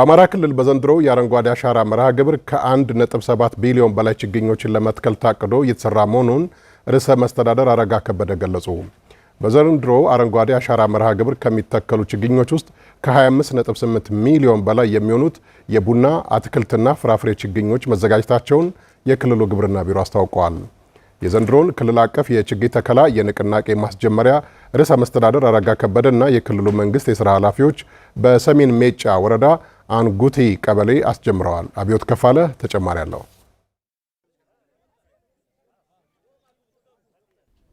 በአማራ ክልል በዘንድሮ የአረንጓዴ አሻራ መርሃ ግብር ከ1.7 ቢሊዮን በላይ ችግኞችን ለመትከል ታቅዶ እየተሰራ መሆኑን ርዕሰ መስተዳድር አረጋ ከበደ ገለጹ። በዘንድሮ አረንጓዴ አሻራ መርሃ ግብር ከሚተከሉ ችግኞች ውስጥ ከ25.8 ሚሊዮን በላይ የሚሆኑት የቡና አትክልትና ፍራፍሬ ችግኞች መዘጋጀታቸውን የክልሉ ግብርና ቢሮ አስታውቀዋል። የዘንድሮን ክልል አቀፍ የችግኝ ተከላ የንቅናቄ ማስጀመሪያ ርዕሰ መስተዳድር አረጋ ከበደና የክልሉ መንግስት የሥራ ኃላፊዎች በሰሜን ሜጫ ወረዳ አንጉቲ ቀበሌ አስጀምረዋል። አብዮት ከፋለ ተጨማሪ አለው።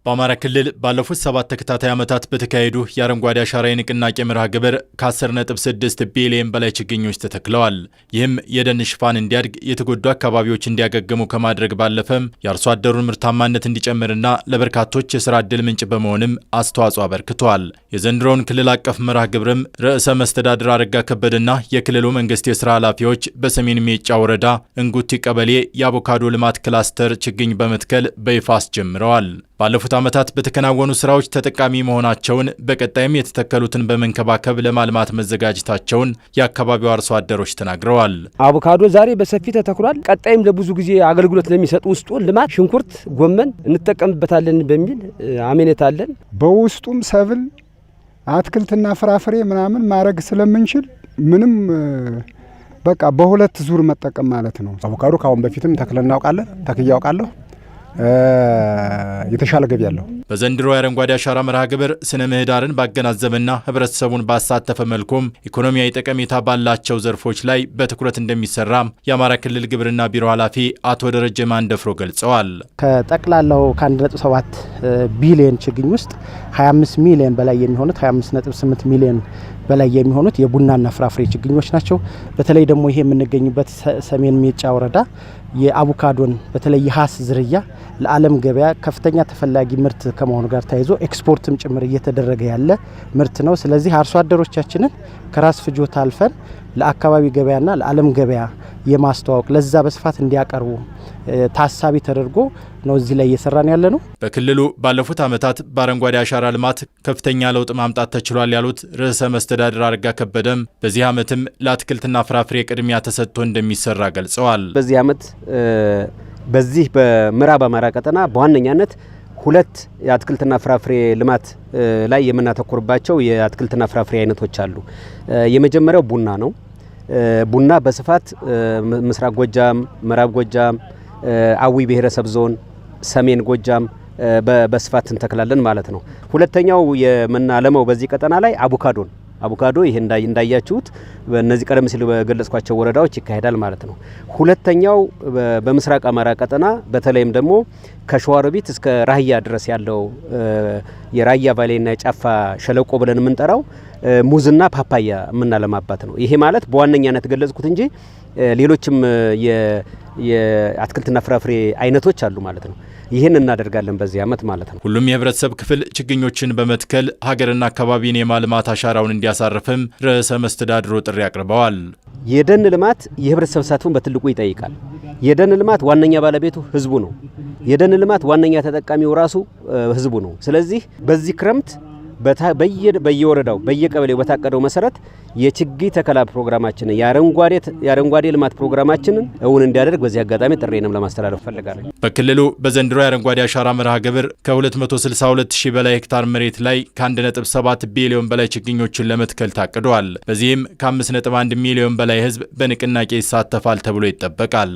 በአማራ ክልል ባለፉት 7 ተከታታይ ዓመታት በተካሄዱ የአረንጓዴ አሻራ የንቅናቄ መርሃ ግብር ከ10.6 ቢሊዮን በላይ ችግኞች ተተክለዋል። ይህም የደን ሽፋን እንዲያድግ፣ የተጎዱ አካባቢዎች እንዲያገግሙ ከማድረግ ባለፈም የአርሶ አደሩን ምርታማነት እንዲጨምርና ለበርካቶች የሥራ ዕድል ምንጭ በመሆንም አስተዋጽኦ አበርክተዋል። የዘንድሮውን ክልል አቀፍ መርሃ ግብርም ርዕሰ መስተዳድር አረጋ ከበደና የክልሉ መንግስት የሥራ ኃላፊዎች በሰሜን ሜጫ ወረዳ እንጉቲ ቀበሌ የአቮካዶ ልማት ክላስተር ችግኝ በመትከል በይፋ አስጀምረዋል። ባለፉት ዓመታት በተከናወኑ ስራዎች ተጠቃሚ መሆናቸውን በቀጣይም የተተከሉትን በመንከባከብ ለማልማት መዘጋጀታቸውን የአካባቢው አርሶ አደሮች ተናግረዋል። አቮካዶ ዛሬ በሰፊ ተተክሏል። ቀጣይም ለብዙ ጊዜ አገልግሎት ለሚሰጥ ውስጡ ልማት ሽንኩርት፣ ጎመን እንጠቀምበታለን በሚል አሜኔታ አለን። በውስጡም ሰብል አትክልትና ፍራፍሬ ምናምን ማድረግ ስለምንችል ምንም በቃ በሁለት ዙር መጠቀም ማለት ነው። አቮካዶ ካሁን በፊትም ተክለን እናውቃለን፣ ተክዬ አውቃለሁ። የተሻለ ገቢ ያለው በዘንድሮ የአረንጓዴ አሻራ መርሃ ግብር ስነ ምህዳርን ባገናዘበና ህብረተሰቡን ባሳተፈ መልኩም ኢኮኖሚያዊ ጠቀሜታ ባላቸው ዘርፎች ላይ በትኩረት እንደሚሰራ የአማራ ክልል ግብርና ቢሮ ኃላፊ አቶ ደረጀ ማንደፍሮ ገልጸዋል። ከጠቅላላው ከ1.7 ቢሊዮን ችግኝ ውስጥ 25 ሚሊዮን በላይ የሚሆኑት 25.8 ሚሊዮን በላይ የሚሆኑት የቡናና ፍራፍሬ ችግኞች ናቸው። በተለይ ደግሞ ይሄ የምንገኝበት ሰሜን ሜጫ ወረዳ የአቮካዶን በተለይ የሃስ ዝርያ ለዓለም ገበያ ከፍተኛ ተፈላጊ ምርት ከመሆኑ ጋር ተያይዞ ኤክስፖርትም ጭምር እየተደረገ ያለ ምርት ነው። ስለዚህ አርሶ አደሮቻችንን ከራስ ፍጆታ አልፈን ለአካባቢ ገበያና ለዓለም ገበያ የማስተዋወቅ ለዛ በስፋት እንዲያቀርቡ ታሳቢ ተደርጎ ነው እዚህ ላይ እየሰራን ያለ ነው። በክልሉ ባለፉት ዓመታት በአረንጓዴ አሻራ ልማት ከፍተኛ ለውጥ ማምጣት ተችሏል ያሉት ርዕሰ መስተዳድር አረጋ ከበደም በዚህ ዓመትም ለአትክልትና ፍራፍሬ ቅድሚያ ተሰጥቶ እንደሚሰራ ገልጸዋል። በዚህ ዓመት በዚህ በምዕራብ አማራ ቀጠና በዋነኛነት 2 የአትክልትና ፍራፍሬ ልማት ላይ የምናተኩርባቸው የአትክልትና ፍራፍሬ አይነቶች አሉ። የመጀመሪያው ቡና ነው። ቡና በስፋት ምስራቅ ጎጃም፣ ምዕራብ ጎጃም፣ አዊ ብሔረሰብ ዞን፣ ሰሜን ጎጃም በስፋት እንተክላለን ማለት ነው። ሁለተኛው የምናለመው በዚህ ቀጠና ላይ አቮካዶ ይሄ እንዳያችሁት በእነዚህ ቀደም ሲል በገለጽኳቸው ወረዳዎች ይካሄዳል ማለት ነው። ሁለተኛው በምስራቅ አማራ ቀጠና በተለይም ደግሞ ከሸዋሮቢት እስከ ራያ ድረስ ያለው የራያ ቫሌና የጫፋ ሸለቆ ብለን የምንጠራው ሙዝና ፓፓያ የምናለማባት ነው። ይሄ ማለት በዋነኛነት ገለጽኩት እንጂ ሌሎችም የአትክልትና ፍራፍሬ አይነቶች አሉ ማለት ነው። ይህን እናደርጋለን በዚህ ዓመት ማለት ነው። ሁሉም የህብረተሰብ ክፍል ችግኞችን በመትከል ሀገርና አካባቢን የማልማት አሻራውን እንዲያሳርፍም ርዕሰ መስተዳድሩ ጥሪ አቅርበዋል። የደን ልማት የህብረተሰብ ተሳትፎን በትልቁ ይጠይቃል። የደን ልማት ዋነኛ ባለቤቱ ህዝቡ ነው። የደን ልማት ዋነኛ ተጠቃሚው ራሱ ህዝቡ ነው። ስለዚህ በዚህ ክረምት በየወረዳው በየቀበሌው በታቀደው መሰረት የችግኝ ተከላ ፕሮግራማችንን የአረንጓዴ ልማት ፕሮግራማችንን እውን እንዲያደርግ በዚህ አጋጣሚ ጥሬንም ለማስተላለፍ ፈልጋለሁ። በክልሉ በዘንድሮ የአረንጓዴ አሻራ መርሃ ግብር ከ262,000 በላይ ሄክታር መሬት ላይ ከ1.7 ቢሊዮን በላይ ችግኞችን ለመትከል ታቅደዋል። በዚህም ከ5.1 ሚሊዮን በላይ ህዝብ በንቅናቄ ይሳተፋል ተብሎ ይጠበቃል።